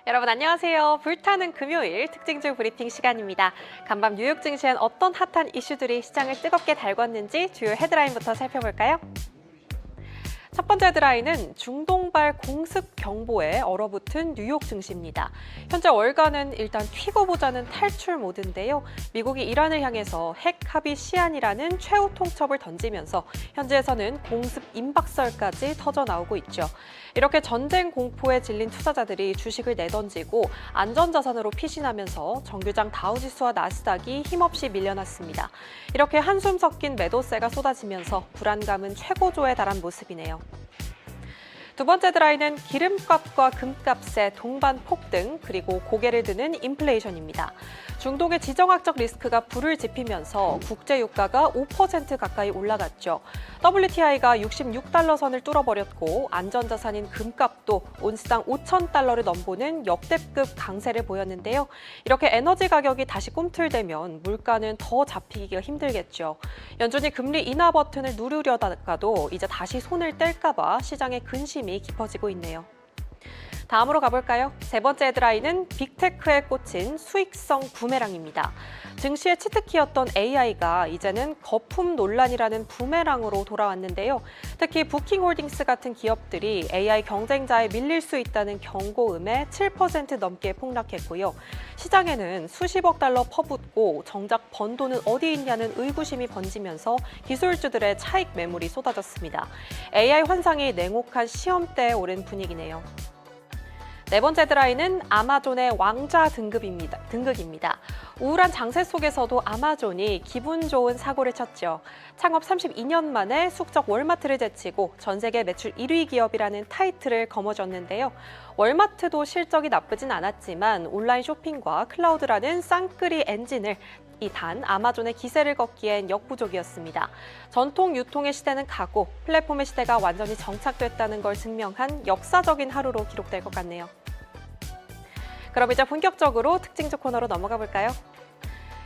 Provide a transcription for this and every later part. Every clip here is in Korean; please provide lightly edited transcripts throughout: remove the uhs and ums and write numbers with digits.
여러분 안녕하세요. 불타는 금요일 특징주 브리핑 시간입니다. 간밤 뉴욕 증시엔 어떤 핫한 이슈들이 시장을 뜨겁게 달궜는지 주요 헤드라인부터 살펴볼까요? 첫 번째 헤드라인은 중동발 공습 경보에 얼어붙은 뉴욕 증시입니다. 현재 월가는 일단 튀고 보자는 탈출 모드인데요. 미국이 이란을 향해서 핵 합의 시한이라는 최후 통첩을 던지면서 현지에서는 공습 임박설까지 터져 나오고 있죠. 이렇게 전쟁 공포에 질린 투자자들이 주식을 내던지고 안전자산으로 피신하면서 정규장 다우지수와 나스닥이 힘없이 밀려났습니다. 이렇게 한숨 섞인 매도세가 쏟아지면서 불안감은 최고조에 달한 모습이네요. 두 번째 드라이는 기름값과 금값의 동반 폭등, 그리고 고개를 드는 인플레이션입니다. 중동의 지정학적 리스크가 불을 지피면서 국제 유가가 5% 가까이 올라갔죠. WTI가 66달러 선을 뚫어버렸고 안전자산인 금값도 온스당 5,000달러를 넘보는 역대급 강세를 보였는데요. 이렇게 에너지 가격이 다시 꿈틀대면 물가는 더 잡히기가 힘들겠죠. 연준이 금리 인하 버튼을 누르려다가도 이제 다시 손을 뗄까 봐 시장의 근심이 깊어지고 있네요. 다음으로 가볼까요? 세 번째 헤드라인은 빅테크에 꽂힌 수익성 부메랑입니다. 증시의 치트키였던 AI가 이제는 거품 논란이라는 부메랑으로 돌아왔는데요. 특히 부킹홀딩스 같은 기업들이 AI 경쟁자에 밀릴 수 있다는 경고음에 7% 넘게 폭락했고요. 시장에는 수십억 달러 퍼붓고 정작 번 돈은 어디 있냐는 의구심이 번지면서 기술주들의 차익 매물이 쏟아졌습니다. AI 환상이 냉혹한 시험대에 오른 분위기네요. 네 번째 드라이는 아마존의 왕좌 등극입니다. 우울한 장세 속에서도 아마존이 기분 좋은 사고를 쳤죠. 창업 32년 만에 숙적 월마트를 제치고 전 세계 매출 1위 기업이라는 타이틀을 거머쥐었는데요. 월마트도 실적이 나쁘진 않았지만 온라인 쇼핑과 클라우드라는 쌍끌이 엔진을 단 아마존의 기세를 걷기엔 역부족이었습니다. 전통 유통의 시대는 가고 플랫폼의 시대가 완전히 정착됐다는 걸 증명한 역사적인 하루로 기록될 것 같네요. 그럼 이제 본격적으로 특징주 코너로 넘어가 볼까요?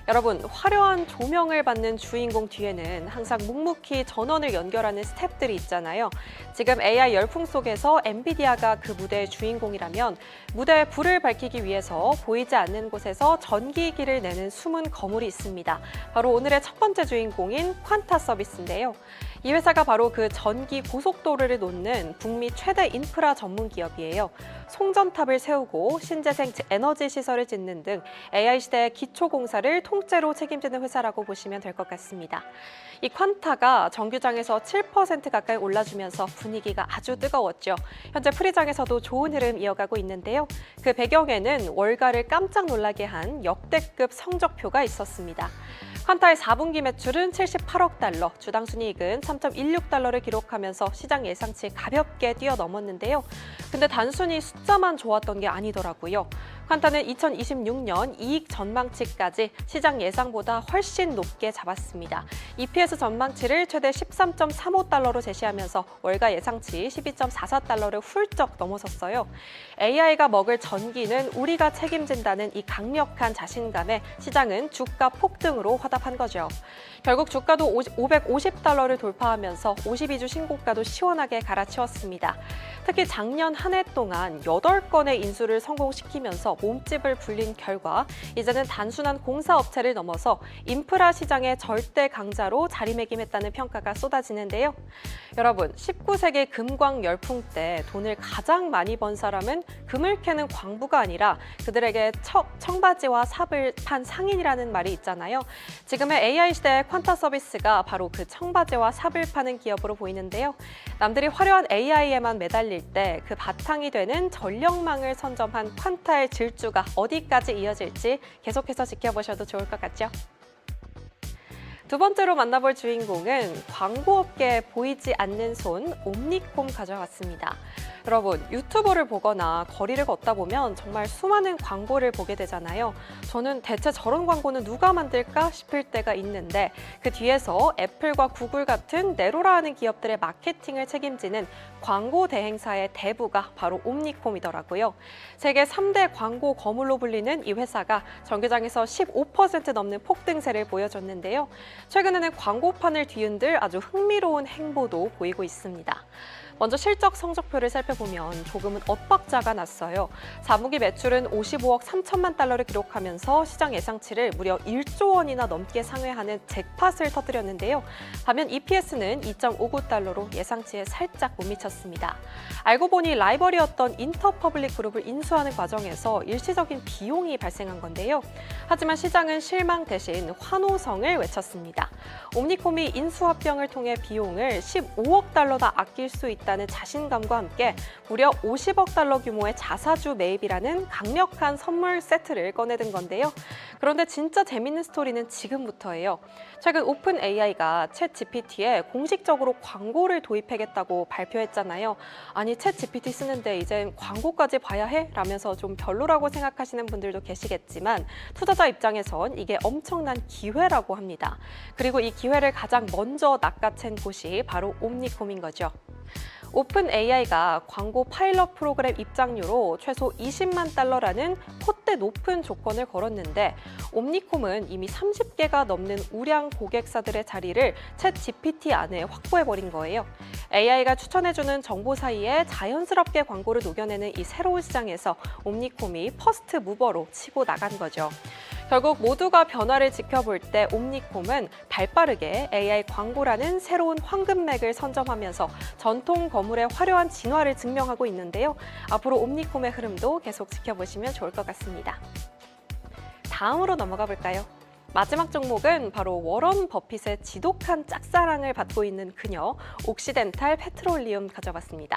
여러분, 화려한 조명을 받는 주인공 뒤에는 항상 묵묵히 전원을 연결하는 스텝들이 있잖아요. 지금 AI 열풍 속에서 엔비디아가 그 무대의 주인공이라면 무대에 불을 밝히기 위해서 보이지 않는 곳에서 전기기를 내는 숨은 거물이 있습니다. 바로 오늘의 첫 번째 주인공인 퀀타 서비스인데요. 이 회사가 바로 그 전기 고속도로를 놓는 북미 최대 인프라 전문 기업이에요. 송전탑을 세우고 신재생 에너지 시설을 짓는 등 AI 시대의 기초 공사를 통째로 책임지는 회사라고 보시면 될 것 같습니다. 이 퀀타가 정규장에서 7% 가까이 올라주면서 분위기가 아주 뜨거웠죠. 현재 프리장에서도 좋은 흐름 이어가고 있는데요. 그 배경에는 월가를 깜짝 놀라게 한 역대급 성적표가 있었습니다. 퀀타의 4분기 매출은 78억 달러, 주당 순이익은 3.16달러를 기록하면서 시장 예상치 가볍게 뛰어넘었는데요. 근데 단순히 숫자만 좋았던 게 아니더라고요. 퀀타는 2026년 이익 전망치까지 시장 예상보다 훨씬 높게 잡았습니다. EPS 전망치를 최대 13.35달러로 제시하면서 월가 예상치 12.44달러를 훌쩍 넘어섰어요. AI가 먹을 전기는 우리가 책임진다는 이 강력한 자신감에 시장은 주가 폭등으로 화답한 거죠. 결국 주가도 550달러를 돌파하면서 52주 신고가도 시원하게 갈아치웠습니다. 특히 작년 한 해 동안 8건의 인수를 성공시키면서 몸집을 불린 결과 이제는 단순한 공사업체를 넘어서 인프라 시장의 절대 강자로 자리매김했다는 평가가 쏟아지는데요. 여러분, 19세기 금광 열풍 때 돈을 가장 많이 번 사람은 금을 캐는 광부가 아니라 그들에게 청바지와 삽을 판 상인이라는 말이 있잖아요. 지금의 AI 시대의 퀀타 서비스가 바로 그 청바지와 삽을 파는 기업으로 보이는데요. 남들이 화려한 AI에만 매달릴 때 그 바탕이 되는 전력망을 선점한 퀀타의 질주가 어디까지 이어질지 계속해서 지켜보셔도 좋을 것 같죠? 두 번째로 만나볼 주인공은 광고업계에 보이지 않는 손 옴니콤 가져왔습니다. 여러분, 유튜브를 보거나 거리를 걷다 보면 정말 수많은 광고를 보게 되잖아요. 저는 대체 저런 광고는 누가 만들까 싶을 때가 있는데 그 뒤에서 애플과 구글 같은 네로라 하는 기업들의 마케팅을 책임지는 광고 대행사의 대부가 바로 옴니콤이더라고요. 세계 3대 광고 거물로 불리는 이 회사가 정규장에서 15% 넘는 폭등세를 보여줬는데요. 최근에는 광고판을 뒤흔들 아주 흥미로운 행보도 보이고 있습니다. 먼저 실적 성적표를 살펴보면 조금은 엇박자가 났어요. 4분기 매출은 55억 3천만 달러를 기록하면서 시장 예상치를 무려 1조 원이나 넘게 상회하는 잭팟을 터뜨렸는데요. 반면 EPS는 2.59달러로 예상치에 살짝 못 미쳤습니다. 알고 보니 라이벌이었던 인터퍼블릭 그룹을 인수하는 과정에서 일시적인 비용이 발생한 건데요. 하지만 시장은 실망 대신 환호성을 외쳤습니다. 옴니콤이 인수합병을 통해 비용을 15억 달러나 아낄 수 있다는 자신감과 함께 무려 50억 달러 규모의 자사주 매입이라는 강력한 선물 세트를 꺼내든 건데요. 그런데 진짜 재밌는 스토리는 지금부터예요. 최근 오픈 AI가 챗 GPT에 공식적으로 광고를 도입하겠다고 발표했잖아요. 아니 챗 GPT 쓰는데 이젠 광고까지 봐야 해? 라면서 좀 별로라고 생각하시는 분들도 계시겠지만 투자자 입장에선 이게 엄청난 기회라고 합니다. 그리고 이 기회를 가장 먼저 낚아챈 곳이 바로 옴니콤인 거죠. 오픈 AI가 광고 파일럿 프로그램 입장료로 최소 20만 달러라는 콧대 높은 조건을 걸었는데 옴니콤은 이미 30개가 넘는 우량 고객사들의 자리를 챗 GPT 안에 확보해버린 거예요. AI가 추천해주는 정보 사이에 자연스럽게 광고를 녹여내는 이 새로운 시장에서 옴니콤이 퍼스트 무버로 치고 나간 거죠. 결국 모두가 변화를 지켜볼 때 옴니콤은 발빠르게 AI 광고라는 새로운 황금맥을 선점하면서 전통 거물의 화려한 진화를 증명하고 있는데요. 앞으로 옴니콤의 흐름도 계속 지켜보시면 좋을 것 같습니다. 다음으로 넘어가 볼까요? 마지막 종목은 바로 워런 버핏의 지독한 짝사랑을 받고 있는 그녀, 옥시덴탈 페트롤리움 가져봤습니다.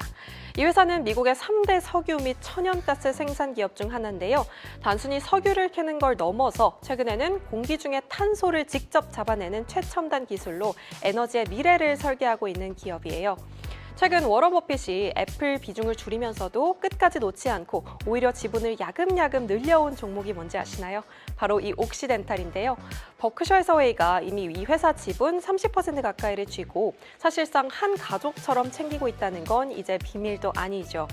이 회사는 미국의 3대 석유 및 천연가스 생산 기업 중 하나인데요. 단순히 석유를 캐는 걸 넘어서 최근에는 공기 중에 탄소를 직접 잡아내는 최첨단 기술로 에너지의 미래를 설계하고 있는 기업이에요. 최근 워런 버핏이 애플 비중을 줄이면서도 끝까지 놓지 않고 오히려 지분을 야금야금 늘려온 종목이 뭔지 아시나요? 바로 이 옥시덴탈인데요. 버크셔 해서웨이가 이미 이 회사 지분 30% 가까이를 쥐고 사실상 한 가족처럼 챙기고 있다는 건 이제 비밀도 아니죠.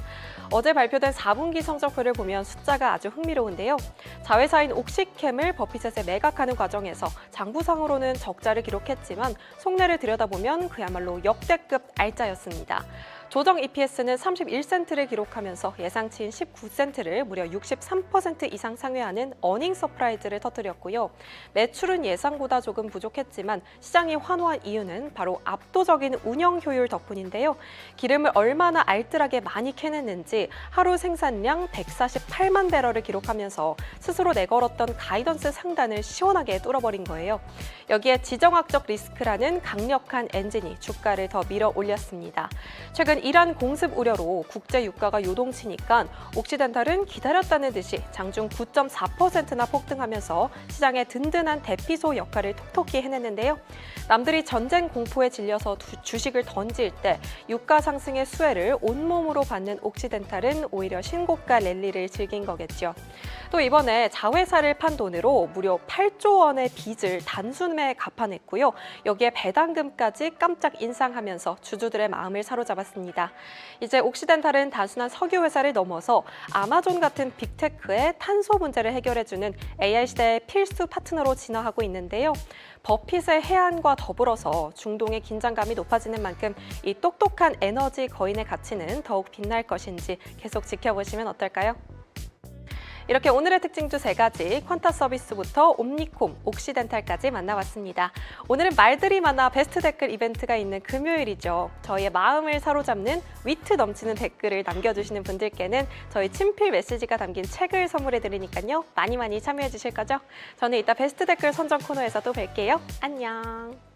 어제 발표된 4분기 성적표를 보면 숫자가 아주 흥미로운데요. 자회사인 옥시캠을 버핏에 매각하는 과정에서 장부상으로는 적자를 기록했지만 속내를 들여다보면 그야말로 역대급 알짜였습니다. 조정 EPS는 31센트를 기록하면서 예상치인 19센트를 무려 63% 이상 상회하는 어닝 서프라이즈를 터뜨렸고요. 매출은 예상보다 조금 부족했지만 시장이 환호한 이유는 바로 압도적인 운영 효율 덕분인데요. 기름을 얼마나 알뜰하게 많이 캐냈는지 하루 생산량 148만 배럴을 기록하면서 스스로 내걸었던 가이던스 상단을 시원하게 뚫어버린 거예요. 여기에 지정학적 리스크라는 강력한 엔진이 주가를 더 밀어 올렸습니다. 최근 이란 공습 우려로 국제 유가가 요동치니까 옥시덴탈은 기다렸다는 듯이 장중 9.4%나 폭등하면서 시장의 든든한 대피소 역할을 톡톡히 해냈는데요. 남들이 전쟁 공포에 질려서 주식을 던질 때 유가 상승의 수혜를 온몸으로 받는 옥시덴탈은 오히려 신고가 랠리를 즐긴 거겠죠. 또 이번에 자회사를 판 돈으로 무려 8조 원의 빚을 단숨에 갚아냈고요. 여기에 배당금까지 깜짝 인상하면서 주주들의 마음을 사로잡았습니다. 이제 옥시덴탈은 단순한 석유 회사를 넘어서 아마존 같은 빅테크의 탄소 문제를 해결해주는 AI 시대의 필수 파트너로 진화하고 있는데요. 버핏의 해안과 더불어서 중동의 긴장감이 높아지는 만큼 이 똑똑한 에너지 거인의 가치는 더욱 빛날 것인지 계속 지켜보시면 어떨까요? 이렇게 오늘의 특징주 3가지, 퀀타 서비스부터 옴니콤, 옥시덴탈까지 만나봤습니다. 오늘은 말들이 많아 베스트 댓글 이벤트가 있는 금요일이죠. 저희의 마음을 사로잡는 위트 넘치는 댓글을 남겨주시는 분들께는 저희 친필 메시지가 담긴 책을 선물해드리니까요. 많이 참여해 주실 거죠? 저는 이따 베스트 댓글 선정 코너에서 또 뵐게요. 안녕.